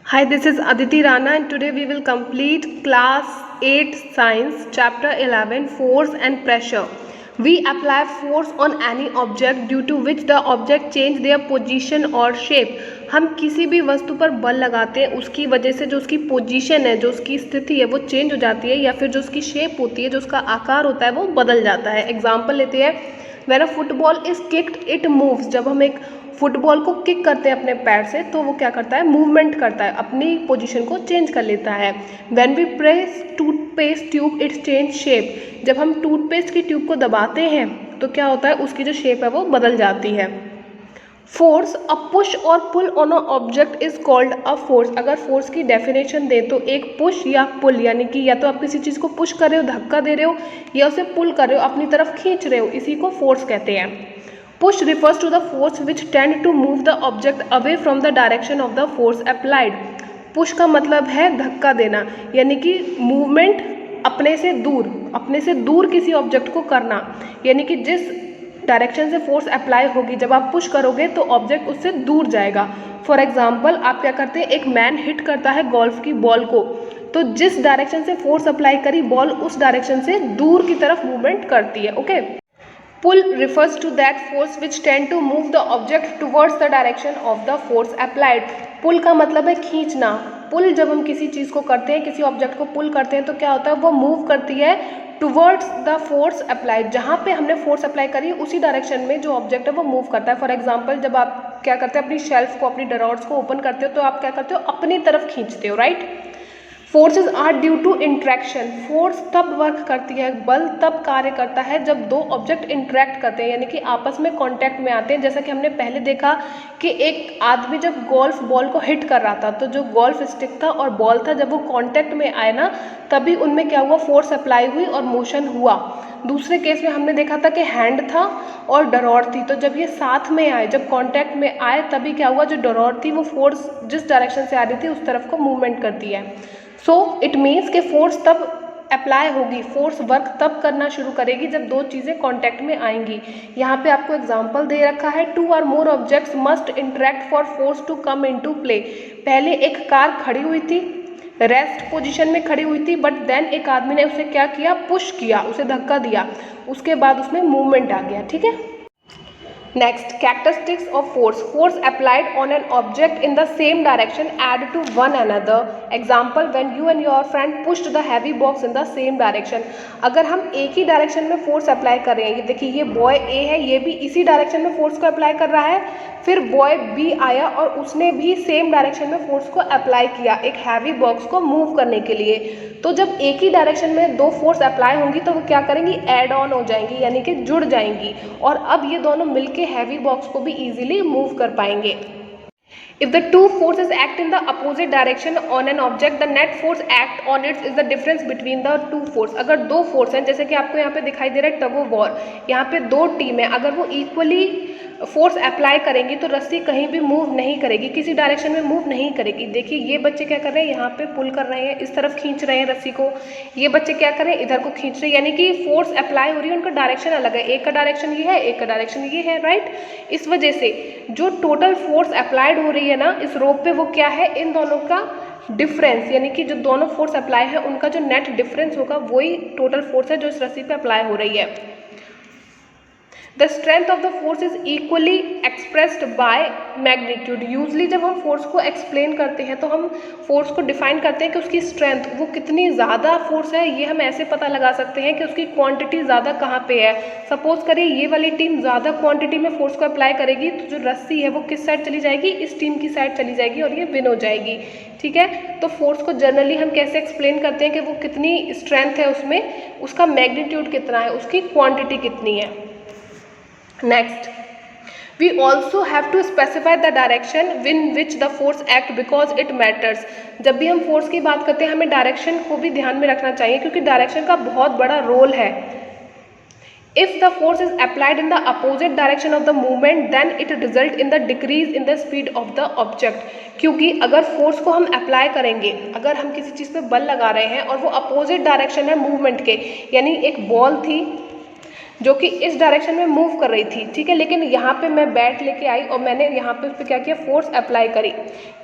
Hi, this is Aditi Rana and today we will complete class 8 science chapter 11 force and pressure. We apply force on any object due to which the object change their position or shape. हम किसी भी वस्तु पर बल लगाते हैं, उसकी वजह से जो उसकी पोजीशन है, जो उसकी स्थिति है वो चेंज हो जाती है या फिर जो उसकी शेप होती है, जो उसका आकार होता है वो बदल जाता है। एग्जाम्पल लेते हैं, when a football is kicked it moves. जब हम एक फुटबॉल को किक करते हैं अपने पैर से तो वो क्या करता है, मूवमेंट करता है, अपनी पोजीशन को चेंज कर लेता है। When we press toothpaste tube it's change shape. जब हम टूथपेस्ट की ट्यूब को दबाते हैं तो क्या होता है, उसकी जो शेप है वो बदल जाती है। फोर्स, अ पुश और pull on a object is called a force. अगर फोर्स की डेफिनेशन दे तो एक पुश या पुल, यानी कि या तो आप किसी चीज़ को पुश कर रहे हो, धक्का दे रहे हो, या उसे पुल कर रहे हो, अपनी तरफ खींच रहे हो, इसी को फोर्स कहते हैं। Push refers to the force which tend to move the object away from the direction of the force applied. Push का मतलब है धक्का देना, यानी कि मूवमेंट अपने से दूर किसी ऑब्जेक्ट को करना, यानी कि जिस डायरेक्शन से फोर्स अप्लाई होगी, जब आप पुश करोगे तो ऑब्जेक्ट उससे दूर जाएगा। फॉर एग्जाम्पल, आप क्या करते हैं, एक मैन हिट करता है गोल्फ की बॉल को, तो जिस डायरेक्शन से फोर्स अप्लाई करी, बॉल उस डायरेक्शन से दूर की तरफ मूवमेंट करती है। Okay. Pull refers to that force which tend to move the object towards the direction of the force applied. Pull का मतलब है खींचना। पुल जब हम किसी चीज़ को करते हैं, किसी ऑब्जेक्ट को पुल करते हैं तो क्या होता है, वो मूव करती है टुवर्ड्स द फोर्स अप्लाइड। जहाँ पे हमने फोर्स अप्लाई करी उसी डायरेक्शन में जो ऑब्जेक्ट है वो मूव करता है। फॉर एग्जाम्पल, जब आप क्या करते हैं, अपनी शेल्फ को, अपनी ड्रॉर्स को ओपन करते हो तो आप क्या करते हो, अपनी तरफ खींचते हो, right. Forces are due to interaction. Force तब वर्क करती है, बल तब कार्य करता है जब दो ऑब्जेक्ट इंट्रैक्ट करते हैं, यानी कि आपस में कांटेक्ट में आते हैं। जैसा कि हमने पहले देखा कि एक आदमी जब गोल्फ बॉल को हिट कर रहा था तो जो गोल्फ स्टिक था और बॉल था, जब वो कांटेक्ट में आए ना, तभी उनमें क्या हुआ, फोर्स अप्लाई हुई और मोशन हुआ। दूसरे केस में हमने देखा था कि हैंड था और डरॉर थी, तो जब ये साथ में आए, जब कांटेक्ट में आए, तभी क्या हुआ, जो डरॉर थी वो फोर्स जिस डायरेक्शन से आ रही थी उस तरफ को मूवमेंट करती है। सो इट मीन्स कि फोर्स तब अप्लाई होगी, फोर्स वर्क तब करना शुरू करेगी जब दो चीज़ें कांटेक्ट में आएंगी। यहाँ पे आपको एग्जांपल दे रखा है, 2 और more objects must interact for force to come into play. पहले एक कार खड़ी हुई थी, रेस्ट पोजीशन में खड़ी हुई थी, बट देन एक आदमी ने उसे क्या किया, पुश किया, उसे धक्का दिया, उसके बाद उसमें मूवमेंट आ गया। ठीक है। Next, characteristics of force. Force applied on an object in the same direction add to one another. Example, when you and your friend pushed the heavy box in the same direction. अगर हम एक ही direction में force apply कर रहे हैं, ये देखिए, ये बॉय ए है, ये भी इसी डायरेक्शन में फोर्स को अप्लाई कर रहा है, फिर बॉय बी आया और उसने भी सेम डायरेक्शन में फोर्स को अप्लाई किया एक हैवी बॉक्स को मूव करने के लिए। तो जब एक ही डायरेक्शन में दो फोर्स अप्लाई होंगी तो वो क्या करेंगी, एड ऑन हो जाएंगी, यानी कि जुड़ जाएंगी, और अब ये दोनों मिलके हैवी बॉक्स को भी इजीली मूव कर पाएंगे। If the two forces act in the opposite direction on an object, the net force act on it is the difference between the two force. अगर दो फोर्स हैं, जैसे कि आपको यहाँ पे दिखाई दे रहा है टग ऑफ वॉर, यहाँ पे दो टीम है, अगर वो इक्वली फोर्स अप्लाई करेंगी तो रस्सी कहीं भी मूव नहीं करेगी, किसी डायरेक्शन में मूव नहीं करेगी। देखिए, ये बच्चे क्या कर रहे हैं, यहाँ पे पुल कर रहे हैं, इस तरफ खींच रहे हैं रस्सी को, ये बच्चे क्या कर रहे हैं, इधर को खींच रहे हैं, यानी कि फोर्स अप्लाई हो रही है, उनका डायरेक्शन अलग है, एक का डायरेक्शन ये है, एक का डायरेक्शन ये है, राइट। इस वजह से जो टोटल फोर्स अप्लाइड हो रही है ना इस रोप पे, वो क्या है, इन दोनों का डिफरेंस, यानी कि जो दोनों फोर्स अप्लाई है उनका जो नेट डिफरेंस होगा वही टोटल फोर्स है जो इस रस्सी पे अप्लाई हो रही है। The strength of the force is equally expressed by magnitude. Usually जब हम फोर्स को एक्सप्लेन करते हैं तो हम फोर्स को डिफाइन करते हैं कि उसकी स्ट्रेंथ, वो कितनी ज़्यादा फोर्स है, ये हम ऐसे पता लगा सकते हैं कि उसकी क्वांटिटी ज़्यादा कहाँ पे है। सपोज करिए ये वाली टीम ज़्यादा क्वांटिटी में फोर्स को अप्लाई करेगी तो जो रस्सी है वो किस साइड चली जाएगी, इस टीम की साइड चली जाएगी और ये विन हो जाएगी। ठीक है। तो फोर्स को जनरली हम कैसे एक्सप्लेन करते हैं कि वो कितनी स्ट्रेंथ है उसमें, उसका मैग्नीट्यूड कितना है, उसकी क्वांटिटी कितनी है। Next, we also have to specify the direction in which the force act because it matters. जब भी हम फोर्स की बात करते हैं हमें डायरेक्शन को भी ध्यान में रखना चाहिए क्योंकि डायरेक्शन का बहुत बड़ा रोल है। If the force is applied in the opposite direction of the movement, then it result in the decrease in the speed of the object. क्योंकि अगर फोर्स को हम अप्लाई करेंगे, अगर हम किसी चीज़ पे बल लगा रहे हैं और वो अपोजिट डायरेक्शन है मूवमेंट के, यानी एक बॉल थी, जो कि इस डायरेक्शन में मूव कर रही थी, ठीक है, लेकिन यहाँ पे मैं बैट लेके आई और मैंने यहाँ पे उस पर क्या किया, फोर्स अप्लाई करी,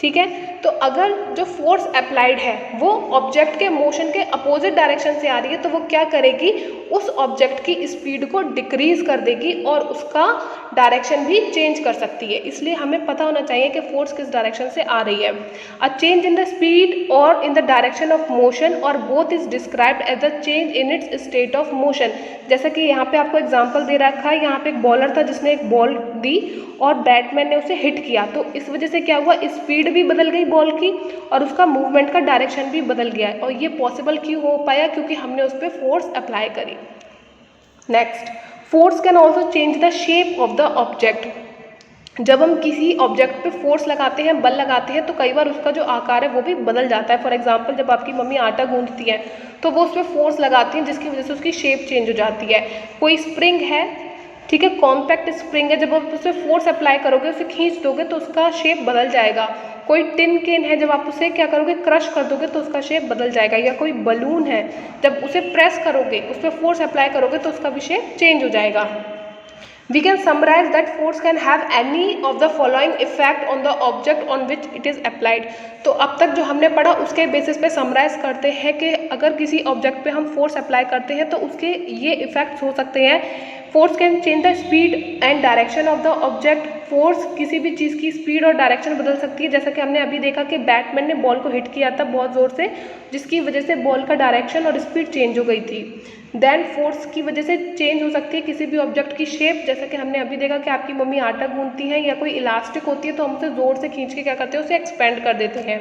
ठीक है। तो अगर जो फोर्स अप्लाइड है वो ऑब्जेक्ट के मोशन के अपोजिट डायरेक्शन से आ रही है तो वो क्या करेगी, उस ऑब्जेक्ट की स्पीड को डिक्रीज कर देगी और उसका डायरेक्शन भी चेंज कर सकती है। इसलिए हमें पता होना चाहिए कि फोर्स किस डायरेक्शन से आ रही है। A change in the speed और in the direction of motion और both is described as the change in its state of motion. जैसा कि यहाँ पे आपको एग्जांपल दे रखा है, यहाँ पे एक बॉलर था जिसने एक बॉल दी और बैट्समैन ने उसे हिट किया, तो इस वजह से क्या हुआ, स्पीड भी बदल गई बॉल की और उसका मूवमेंट का डायरेक्शन भी बदल गया। और ये पॉसिबल क्यों हो पाया, क्योंकि हमने उस पर फोर्स अप्लाई करी। Next, force can also change the shape of the object. जब हम किसी ऑब्जेक्ट पे फोर्स लगाते हैं, बल लगाते हैं, तो कई बार उसका जो आकार है वो भी बदल जाता है। फॉर एग्जांपल, जब आपकी मम्मी आटा गूंथती है तो वो उस पर फोर्स लगाती हैं जिसकी वजह से उसकी शेप चेंज हो जाती है। कोई स्प्रिंग है, ठीक है, कॉम्पैक्ट स्प्रिंग है, जब आप उस पर फोर्स अप्लाई करोगे, उसे खींच दोगे तो उसका शेप बदल जाएगा। कोई टिन केन है, जब आप उसे क्या करोगे, क्रश कर दोगे तो उसका शेप बदल जाएगा। या कोई बलून है, जब उसे प्रेस करोगे, उस पर फोर्स अप्लाई करोगे तो उसका भी शेप चेंज हो जाएगा। We can summarize that force can have any of the following effect on the object on which it is applied। तो अब तक जो हमने पढ़ा उसके बेसिस पे समराइज करते हैं कि अगर किसी ऑब्जेक्ट पे हम फोर्स अप्लाई करते हैं तो उसके ये इफेक्ट्स हो सकते हैं। Force can change the speed and direction of the object. Force किसी भी चीज़ की स्पीड और डायरेक्शन बदल सकती है, जैसा कि हमने अभी देखा कि बैट्समैन ने बॉल को हिट किया था बहुत ज़ोर से, जिसकी वजह से बॉल का डायरेक्शन और स्पीड चेंज हो गई थी। देन फोर्स की वजह से चेंज हो सकती है किसी भी ऑब्जेक्ट की शेप, जैसा कि हमने अभी देखा कि आपकी मम्मी आटा गूंथती है या कोई इलास्टिक होती है तो हम उसे ज़ोर से खींच के क्या करते हैं, उसे एक्सपेंड कर देते हैं।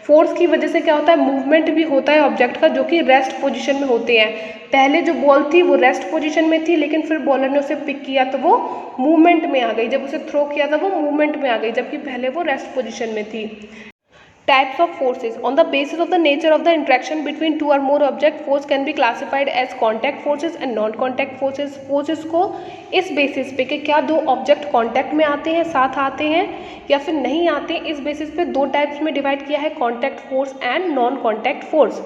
फोर्स की वजह से क्या होता है, मूवमेंट भी होता है ऑब्जेक्ट का, जो कि रेस्ट पोजीशन में होते हैं। पहले जो बॉल थी वो रेस्ट पोजीशन में थी, लेकिन फिर बॉलर ने उसे पिक किया तो वो मूवमेंट में आ गई। जब उसे थ्रो किया था वो मूवमेंट में आ गई, जबकि पहले वो रेस्ट पोजीशन में थी। Types of forces. On the basis of the nature of the interaction between two or more objects, force can be classified as contact forces and non-contact forces. Forces को इस basis पे कि क्या दो object contact में आते हैं, साथ आते हैं या फिर नहीं आते, इस बेसिस पे दो टाइप्स में डिवाइड किया है, contact force and non contact force.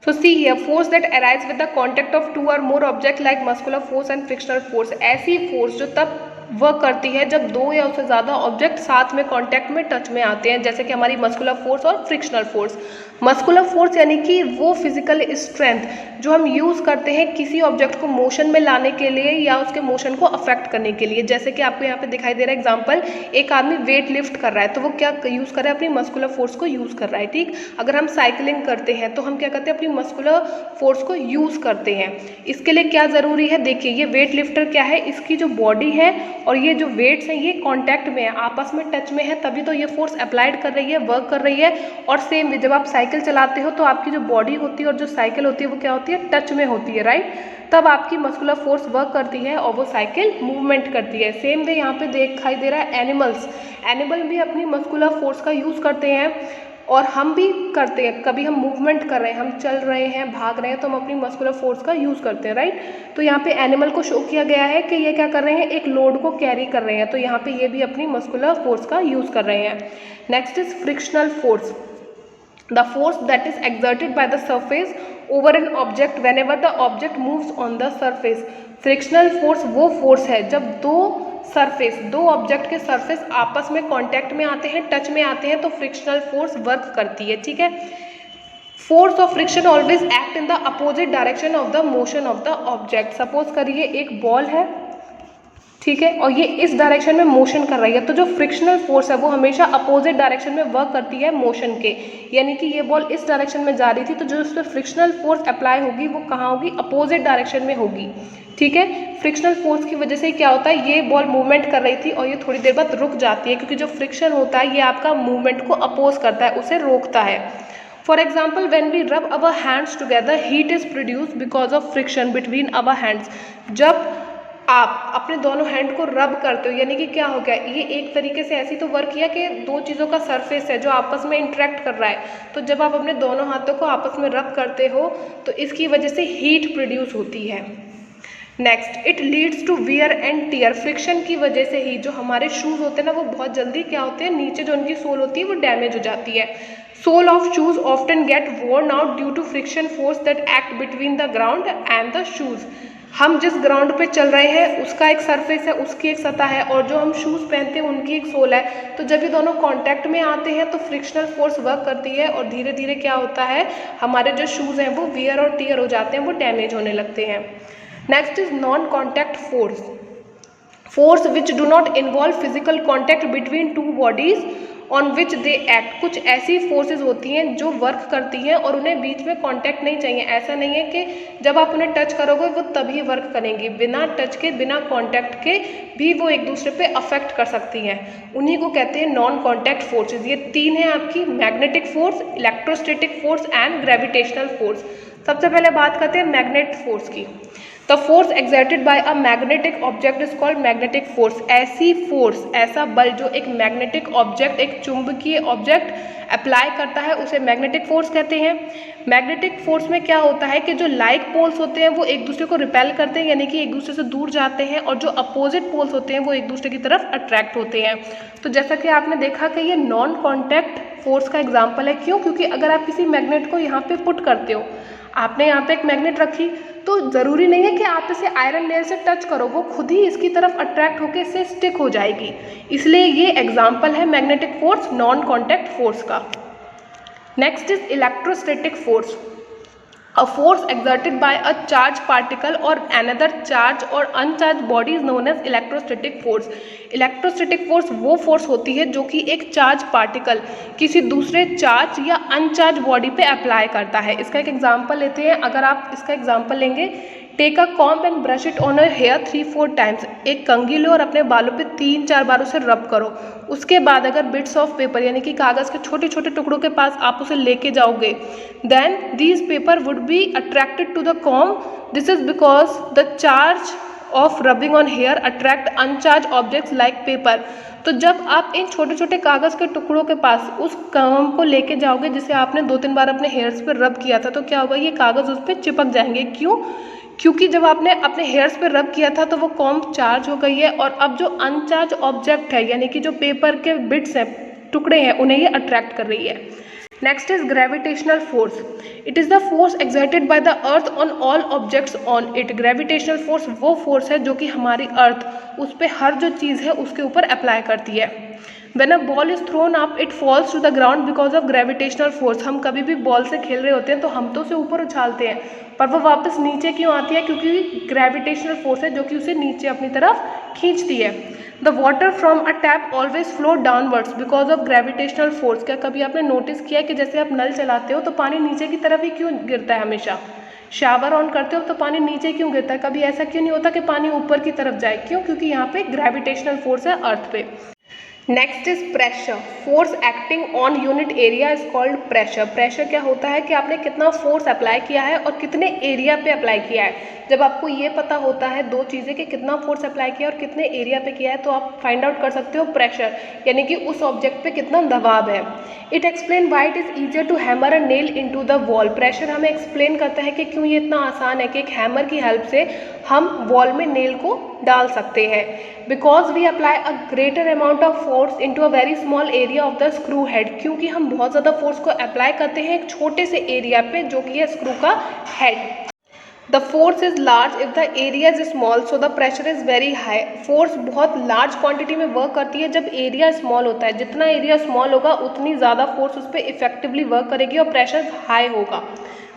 So see here, force that arise with the contact of two or more objects like muscular force and frictional force। ऐसी फोर्स जो तब वर्क करती है जब दो या उससे ज़्यादा ऑब्जेक्ट साथ में कांटेक्ट में टच में आते हैं, जैसे कि हमारी मस्कुलर फोर्स और फ्रिक्शनल फोर्स। मस्कुलर फोर्स यानी कि वो फिजिकल स्ट्रेंथ जो हम यूज़ करते हैं किसी ऑब्जेक्ट को मोशन में लाने के लिए या उसके मोशन को अफेक्ट करने के लिए। जैसे कि आपको यहाँ पे दिखाई दे रहा है एग्जांपल, एक आदमी वेट लिफ्ट कर रहा है तो वो क्या यूज़ कर रहा है, अपनी मस्कुलर फोर्स को यूज़ कर रहा है, ठीक। अगर हम साइकिलिंग करते हैं तो हम क्या करते हैं, अपनी मस्कुलर फोर्स को यूज़ करते हैं। इसके लिए क्या ज़रूरी है, देखिए ये वेट लिफ्टर क्या है, इसकी जो बॉडी है और ये जो वेट्स हैं ये कांटेक्ट में है, आपस में टच में है, तभी तो ये फोर्स अप्लाइड कर रही है, वर्क कर रही है। और सेम वे जब आप साइकिल चलाते हो तो आपकी जो बॉडी होती है और जो साइकिल होती है वो क्या होती है, टच में होती है, राइट। तब आपकी मस्कुलर फोर्स वर्क करती है और वो साइकिल मूवमेंट करती है। सेम वे यहाँ पे दिखाई दे रहा है एनिमल्स, एनिमल भी अपनी मस्कुलर फोर्स का यूज़ करते हैं और हम भी करते हैं। कभी हम मूवमेंट कर रहे हैं, हम चल रहे हैं, भाग रहे हैं, तो हम अपनी मस्कुलर फोर्स का यूज़ करते हैं, राइट। तो यहाँ पे एनिमल को शो किया गया है कि ये क्या कर रहे हैं, एक लोड को कैरी कर रहे हैं, तो यहाँ पे ये भी अपनी मस्कुलर फोर्स का यूज़ कर रहे हैं। Next is frictional force, the force that is exerted by the surface over an object whenever the object moves on the surface। Frictional force वो फोर्स है जब दो ऑब्जेक्ट के सरफेस आपस में कांटेक्ट में आते हैं, टच में आते हैं, तो फ्रिक्शनल फोर्स वर्क करती है, ठीक है। Force of friction always act in the opposite direction of the motion of the object. Suppose करिए एक बॉल है, ठीक है, और ये इस डायरेक्शन में मोशन कर रही है, तो जो फ्रिक्शनल फोर्स है वो हमेशा अपोजिट डायरेक्शन में वर्क करती है मोशन के। यानी कि ये बॉल इस डायरेक्शन में जा रही थी तो जो उस पर फ्रिक्शनल फोर्स अप्लाई होगी वो कहाँ होगी, अपोजिट डायरेक्शन में होगी, ठीक है। फ्रिक्शनल फोर्स की वजह से क्या होता है, ये बॉल मूवमेंट कर रही थी और ये थोड़ी देर बाद रुक जाती है, क्योंकि जो फ्रिक्शन होता है ये आपका मूवमेंट को अपोज करता है, उसे रोकता है। फॉर एग्जाम्पल, वेन वी रब अवर hands together heat is produce because of friction between our hands. जब आप अपने दोनों हैंड को रब करते हो, यानी कि क्या हो गया, ये एक तरीके से ऐसी तो वर्क किया कि दो चीज़ों का सरफेस है जो आपस में इंटरेक्ट कर रहा है, तो जब आप अपने दोनों हाथों को आपस में रब करते हो तो इसकी वजह से हीट प्रोड्यूस होती है। Next, it leads to wear and tear. Friction की वजह से ही जो हमारे शूज़ होते हैं ना वो बहुत जल्दी क्या होते हैं, नीचे जो उनकी सोल होती है वो डैमेज हो जाती है। Sole of shoes often get worn out due to friction force that act between the ground and the shoes. हम जिस ग्राउंड पे चल रहे हैं उसका एक सरफेस है, उसकी एक सतह है, और जो हम शूज़ पहनते हैं उनकी एक सोल है। तो जब ये दोनों कांटेक्ट में आते हैं तो फ्रिक्शनल फोर्स वर्क करती है, और धीरे धीरे क्या होता है, हमारे जो शूज़ हैं वो वियर और टीयर हो जाते हैं, वो डैमेज होने लगते हैं। Next is non contact force, force which do not involve physical contact between two bodies on which they act. कुछ ऐसी फोर्सेज होती हैं जो वर्क करती हैं और उन्हें बीच में कांटेक्ट नहीं चाहिए। ऐसा नहीं है कि जब आप उन्हें टच करोगे वो तभी वर्क करेंगी, बिना टच के, बिना कांटेक्ट के भी वो एक दूसरे पे अफेक्ट कर सकती हैं। उन्हीं को कहते हैं नॉन कांटेक्ट फोर्सेज। ये तीन है आपकी, magnetic force, electrostatic force and gravitational force. सबसे पहले बात करते हैं मैग्नेट फोर्स की। The force exerted by a magnetic object is called magnetic force. ऐसी फोर्स, ऐसा बल जो एक मैग्नेटिक ऑब्जेक्ट, एक चुंबकीय ऑब्जेक्ट अप्लाई करता है, उसे मैग्नेटिक फोर्स कहते हैं। मैग्नेटिक फोर्स में क्या होता है कि जो लाइक पोल्स होते हैं वो एक दूसरे को रिपेल करते हैं, यानी कि एक दूसरे से दूर जाते हैं, और जो अपोजिट पोल्स होते हैं वो एक दूसरे की तरफ अट्रैक्ट होते हैं। तो जैसा कि आपने देखा कि ये नॉन कॉन्टैक्ट फोर्स का एग्जाम्पल है। क्यों? क्योंकि अगर आप किसी मैग्नेट को यहाँ पे पुट करते हो, आपने यहाँ पे एक मैग्नेट रखी, तो ज़रूरी नहीं है कि आप इसे आयरन नेल से टच करो, वो खुद ही इसकी तरफ अट्रैक्ट होकर इससे स्टिक हो जाएगी। इसलिए ये एग्जाम्पल है magnetic force, non contact force का। Next is electrostatic force, a force exerted by a charged particle or another charged or uncharged body is known as electrostatic force। Electrostatic force वो force होती है जो कि एक charge particle किसी दूसरे charge या अनचार्ज बॉडी पे अप्लाई करता है। इसका एक एग्जांपल लेते हैं। अगर आप इसका एग्जांपल लेंगे, take a comb and brush it on a hair 3-4 times. एक कंघी लो और अपने बालों पे 3-4 बार उसे रब करो। उसके बाद अगर बिट्स ऑफ पेपर यानी कि कागज़ के छोटे छोटे टुकड़ों के पास आप उसे लेके जाओगे, then these paper would be attracted to the comb. This is because the charge of rubbing on hair attract uncharge objects like paper. तो जब आप इन छोटे छोटे कागज़ के टुकड़ों के पास उस कॉम्ब को लेके जाओगे जिसे आपने 2-3 बार अपने हेयर्स पे रब किया था, तो क्या होगा, ये कागज़ उस पर चिपक जाएंगे। क्यों? क्योंकि जब आपने अपने हेयर्स पे रब किया था तो वो कॉम्ब चार्ज हो गई है, और अब जो अनचार्ज ऑब्जेक्ट है यानी कि जो पेपर के बिट्स हैं, टुकड़े हैं, उन्हें ये अट्रैक्ट कर रही है। Next is gravitational force. It is the force exerted by the earth on all objects on it. Gravitational force वो फोर्स है जो कि हमारी अर्थ, उस पर हर जो चीज़ है उसके ऊपर अप्लाई करती है। When a ball is thrown up, it falls to the ground because of gravitational force। हम कभी भी बॉल से खेल रहे होते हैं तो हम तो उसे ऊपर उछालते हैं, पर वो वापस नीचे क्यों आती है? क्योंकि ग्रेविटेशनल फोर्स है जो कि उसे नीचे अपनी तरफ खींचती है। The water from a tap always flow downwards because of gravitational force. क्या कभी आपने नोटिस किया कि जैसे आप नल चलाते हो तो पानी नीचे की तरफ ही क्यों गिरता है? हमेशा शावर ऑन करते हो तो पानी नीचे क्यों गिरता है? कभी ऐसा क्यों नहीं होता कि पानी ऊपर की तरफ जाए? क्यों? क्योंकि यहाँ पे ग्रेविटेशनल फोर्स है अर्थ पे। Next is pressure. Force acting on unit area is called pressure. Pressure क्या होता है कि आपने कितना फोर्स अप्लाई किया है और कितने एरिया पे अप्लाई किया है। जब आपको ये पता होता है दो चीज़ें कि कितना फोर्स अप्लाई किया और कितने एरिया पे किया है, तो आप फाइंड आउट कर सकते हो प्रेशर, यानी कि उस ऑब्जेक्ट पे कितना दबाव है। It explain why it is easier to hammer a nail into the wall. Pressure हमें एक्सप्लेन करता है कि क्यों ये इतना आसान है कि एक हैमर की हेल्प से हम वॉल में नेल को डाल सकते हैं। Because we apply a greater amount of force into a very small area of the screw head. क्योंकि हम बहुत ज़्यादा फोर्स को अप्लाई करते हैं एक छोटे से एरिया पे जो कि है स्क्रू का head. The force is large if the area is small so the pressure is very high. Force बहुत लार्ज क्वांटिटी में वर्क करती है जब एरिया स्मॉल होता है। जितना एरिया स्मॉल होगा उतनी ज़्यादा फोर्स उस पर इफेक्टिवली वर्क करेगी और प्रेशर हाई होगा।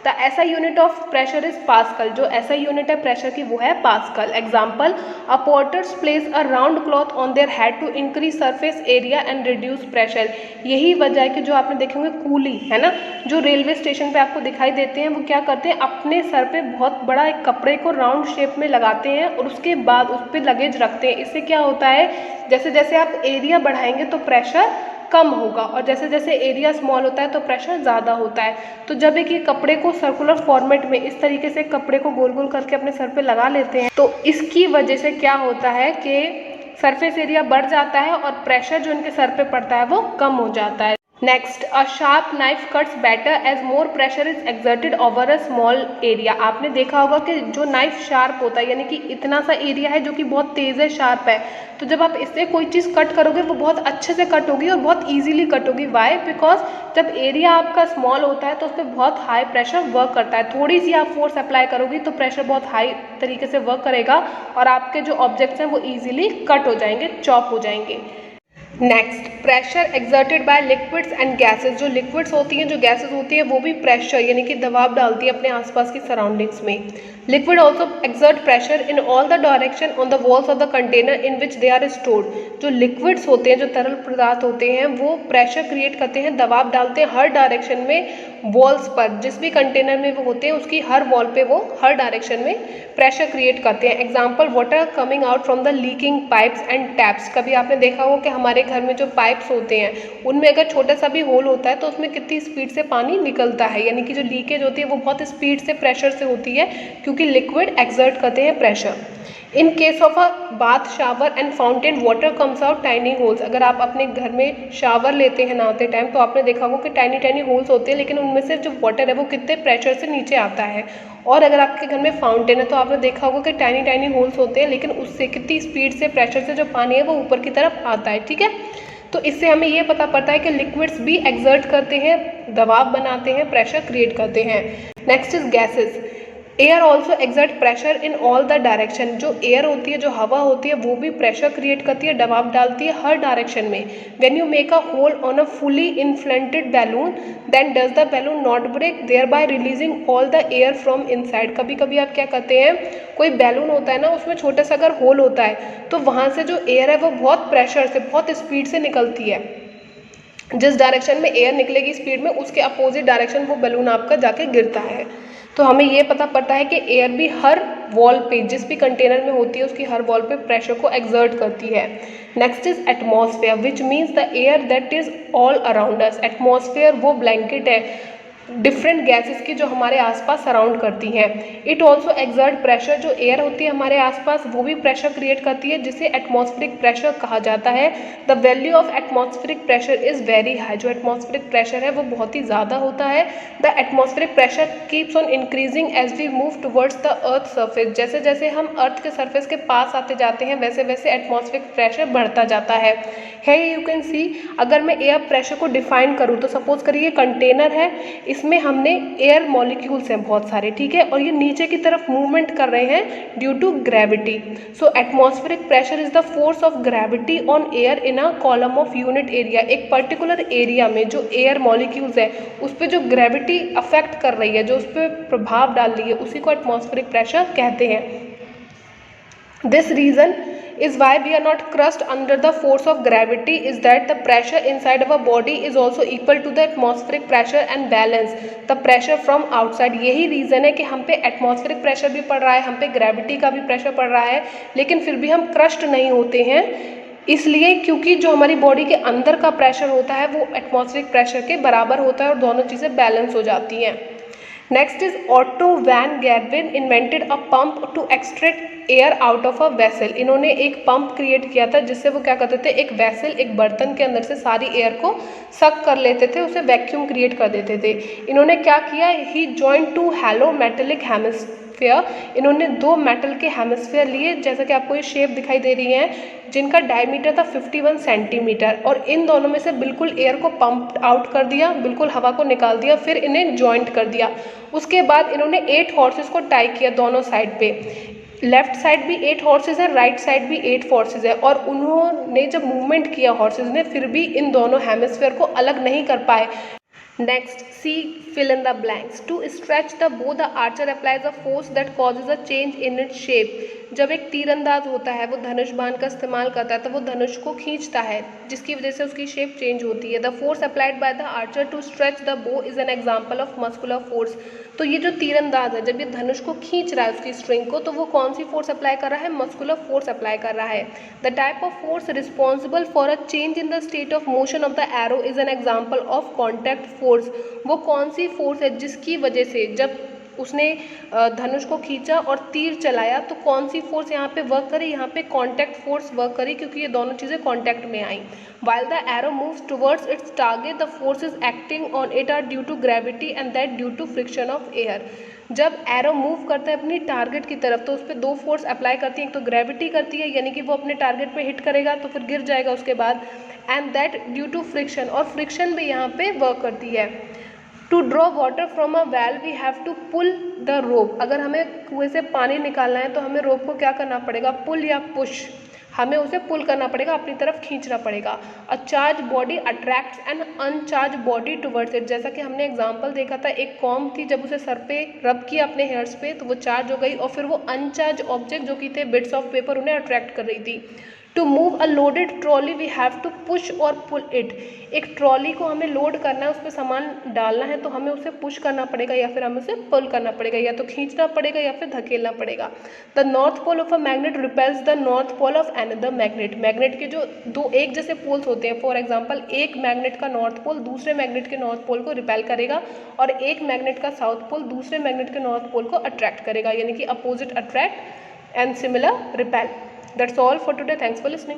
The SI unit of pressure is pascal. जो SI यूनिट है प्रेशर की वो है pascal. Example, a porters place a round cloth on their head to increase surface area and reduce pressure. यही वजह है कि जो आपने देखे होंगे कूली है ना, जो रेलवे स्टेशन पे आपको दिखाई देते हैं, वो क्या करते हैं, अपने सर पे बहुत बड़ा एक कपड़े को राउंड शेप में लगाते हैं और उसके बाद उस पर लगेज रखते हैं। इससे क्या होता है, जैसे जैसे आप एरिया बढ़ाएंगे तो प्रेशर कम होगा और जैसे जैसे एरिया स्मॉल होता है तो प्रेशर ज़्यादा होता है। तो जब एक ये कपड़े को सर्कुलर फॉर्मेट में इस तरीके से कपड़े को गोल गोल करके अपने सर पे लगा लेते हैं, तो इसकी वजह से क्या होता है कि सरफेस एरिया बढ़ जाता है और प्रेशर जो इनके सर पे पड़ता है वो कम हो जाता है। Next, a sharp knife cuts better as more pressure is exerted over a small area. आपने देखा होगा कि जो नाइफ शार्प होता है, यानी कि इतना सा एरिया है जो कि बहुत तेज़ है, शार्प है, तो जब आप इससे कोई चीज़ कट करोगे वो बहुत अच्छे से कट होगी और बहुत ईजिली कट होगी। वाई? बिकॉज जब एरिया आपका स्मॉल होता है तो उस पर बहुत हाई प्रेशर वर्क करता है। थोड़ी सी आप फोर्स अप्लाई करोगी तो प्रेशर बहुत हाई तरीके से वर्क करेगा और आपके जो ऑब्जेक्ट्स हैं वो ईजिली कट हो जाएंगे, चॉप हो जाएंगे। Next, pressure exerted by liquids and gases. जो लिक्विड्स होती हैं, जो गैसेज होती है, वो भी प्रेशर यानी कि दबाव डालती है अपने आसपास की सराउंडिंग्स में। Liquid also exert pressure in all the direction on the walls of the container in which they are stored. जो लिक्विड्स होते हैं, जो तरल पदार्थ होते हैं, वो प्रेशर क्रिएट करते हैं, दबाव डालते हैं हर डायरेक्शन में वॉल्स पर। जिस भी कंटेनर में वो होते हैं उसकी हर वॉल पे वो हर डायरेक्शन में प्रेशर क्रिएट करते हैं। Example, water coming out from the leaking pipes and taps. कभी आपने देखा होगा कि हमारे घर में जो पाइप्स होते हैं उनमें अगर छोटा सा भी होल होता है तो उसमें कितनी स्पीड से पानी निकलता है, यानी कि जो लीकेज होती है वो बहुत स्पीड से प्रेशर से होती है, क्योंकि लिक्विड एक्सर्ट करते हैं pressure. In case of a bath, shower and fountain, water comes out tiny holes. अगर आप अपने घर में शावर लेते हैं नहाते टाइम तो आपने देखा होगा कि टाइनी टाइनी होल्स होते हैं, लेकिन उनमें से जो वाटर है वो कितने प्रेशर से नीचे आता है। और अगर आपके घर में फाउंटेन है तो आपने देखा होगा कि टाइनी टाइनी होल्स होते हैं, लेकिन उससे कितनी स्पीड से प्रेशर से जो पानी है वो ऊपर की तरफ आता है। ठीक है, तो इससे हमें ये पता पड़ता है कि लिक्विड्स भी एक्सर्ट करते हैं, दबाव बनाते हैं, प्रेशर क्रिएट करते हैं। Next is gases. Air also exert pressure in all the direction. जो एयर होती है, जो हवा होती है, वो भी प्रेशर क्रिएट करती है, दबाव डालती है हर डायरेक्शन में। When you make a hole on a fully inflated balloon then does the balloon not break there by releasing all the air from inside. कभी कभी आप क्या करते हैं, कोई बैलून होता है ना, उसमें छोटा सा अगर होल होता है तो वहाँ से जो एयर है वो बहुत प्रेशर से, बहुत स्पीड से निकलती है। जिस डायरेक्शन में एयर निकलेगी स्पीड में, उसके अपोजिट डायरेक्शन वो बैलून आपका जाके गिरता है। तो हमें ये पता पड़ता है कि एयर भी हर वॉल पे, जिस भी कंटेनर में होती है उसकी हर वॉल पे प्रेशर को एक्सर्ट करती है। Next is atmosphere, which means the air that is all around us. Atmosphere वो ब्लैंकेट है डिफरेंट गैसेस की जो हमारे आसपास सराउंड करती हैं। It also exert pressure. जो एयर होती है हमारे आसपास वो भी प्रेशर क्रिएट करती है, जिसे एटमॉस्फेरिक प्रेशर कहा जाता है। The value of atmospheric pressure is very high. जो एटमॉस्फेरिक प्रेशर है वो बहुत ही ज़्यादा होता है। The atmospheric pressure keeps on increasing as we move towards the earth surface. जैसे जैसे हम अर्थ के सर्फेस के पास आते जाते हैं वैसे वैसे एटमॉस्फेरिक प्रेशर बढ़ता जाता है। यू कैन सी, अगर मैं एयर प्रेशर को डिफाइन करूँ तो सपोज करिए कंटेनर है, इसमें हमने एयर मॉलिक्यूल्स हैं बहुत सारे, ठीक है, और ये नीचे की तरफ मूवमेंट कर रहे हैं due to gravity. So atmospheric pressure is the force of gravity on air in a column of unit area. एक पर्टिकुलर एरिया में जो एयर मॉलिक्यूल्स है उस पर जो ग्रेविटी अफेक्ट कर रही है, जो उस पर प्रभाव डाल रही है, उसी को एटमॉस्फेरिक प्रेशर कहते हैं। This reason is why we are not crushed under the force of gravity is that the pressure inside our body is also equal to the atmospheric pressure and balance the pressure from outside। यही reason है कि हम पे atmospheric pressure भी पड़ रहा है, हम पे ग्रेविटी का भी प्रेशर पड़ रहा है, लेकिन फिर भी हम क्रस्ट नहीं होते हैं, इसलिए क्योंकि जो हमारी बॉडी के अंदर का प्रेशर होता है वो एटमॉस्फेरिक प्रेशर के बराबर होता है और दोनों चीज़ें बैलेंस हो जाती हैं। Next is Otto von Guericke invented a pump to extract air out of a vessel. इन्होंने एक पंप क्रिएट किया था जिससे वो क्या करते थे, एक वेसल, एक बर्तन के अंदर से सारी एयर को सक कर लेते थे, उसे वैक्यूम क्रिएट कर देते थे। इन्होंने क्या किया, he joined two hollow metallic hemisphere. इन्होंने दो मेटल के हेमिस्फीयर लिए, जैसा कि आपको ये शेप दिखाई दे रही है, जिनका डायमीटर था 51 सेंटीमीटर, और इन दोनों में से बिल्कुल एयर को पंप आउट कर दिया, बिल्कुल हवा को निकाल दिया, फिर इन्हें जॉइंट कर दिया। उसके बाद इन्होंने 8 हॉर्सेस को टाई किया दोनों साइड पे। लेफ्ट साइड भी 8 हॉर्सेस है, राइट साइड भी 8 हॉर्सेस है, और उन्होंने जब मूवमेंट किया हॉर्सेस ने, फिर भी इन दोनों हेमिस्फीयर को अलग नहीं कर पाए। Next, C, fill in the blanks. To stretch the bow, the archer applies a force that causes a change in its shape. जब एक तीरंदाज होता है वो धनुष बाण का इस्तेमाल करता है तो वो धनुष को खींचता है, जिसकी वजह से उसकी शेप चेंज होती है। The force applied by the archer to stretch the bow is an example of muscular force. तो ये जो तीरंदाज है जब ये धनुष को खींच रहा है उसकी स्ट्रिंग को, तो वो कौन सी फोर्स अप्लाई कर रहा है, मस्कुलर फोर्स अप्लाई कर रहा है। The type of force responsible for a change in the state of motion of the arrow is an example of contact force. वो कौन सी फोर्स है जिसकी वजह से जब उसने धनुष को खींचा और तीर चलाया, तो कौन सी फोर्स यहाँ पे वर्क करी? यहाँ पे कॉन्टैक्ट फोर्स वर्क करी, क्योंकि ये दोनों चीज़ें कॉन्टैक्ट में आई। While the arrow moves towards its target, the forces acting on it are due to gravity and that due to friction of air. जब एरो मूव करता है अपनी टारगेट की तरफ तो उस पर दो फोर्स अप्लाई करती है, एक तो ग्रेविटी करती है यानी कि वो अपने टारगेट पे हिट करेगा तो फिर गिर जाएगा उसके बाद, and that due to friction, और फ्रिक्शन भी यहाँ पे वर्क करती है। To draw water from a well we have to pull the rope. अगर हमें कुएं से पानी निकालना है तो हमें रोप को क्या करना पड़ेगा? पुल या पुश, हमें उसे पुल करना पड़ेगा, अपनी तरफ खींचना पड़ेगा। A charge body attracts an uncharge body towards it. जैसा कि हमने एग्जांपल देखा था, एक कॉम थी, जब उसे सर पे रब किया अपने हेयर्स पे तो वो चार्ज हो गई, और फिर वो अनचार्ज ऑब्जेक्ट जो कि थे बिट्स ऑफ पेपर उन्हें अट्रैक्ट कर रही थी। To move a loaded trolley we have to push और पुल इट। एक ट्रॉली को हमें लोड करना है, उस पर सामान डालना है तो हमें उसे पुश करना पड़ेगा या फिर हमें उसे पुल करना पड़ेगा, या तो खींचना पड़ेगा या फिर धकेलना पड़ेगा। The north pole of a magnet repels the north pole of another magnet. Magnet के जो दो एक जैसे पोल्स होते हैं, फॉर एग्जाम्पल एक मैग्नेट का नॉर्थ पोल दूसरे मैग्नेट के नॉर्थ पोल को रिपेल करेगा, और एक मैग्नेट का साउथ पोल दूसरे मैग्नेट के नॉर्थ पोल को अट्रैक्ट करेगा, यानी कि opposite attract and similar repel. That's all for today. Thanks for listening.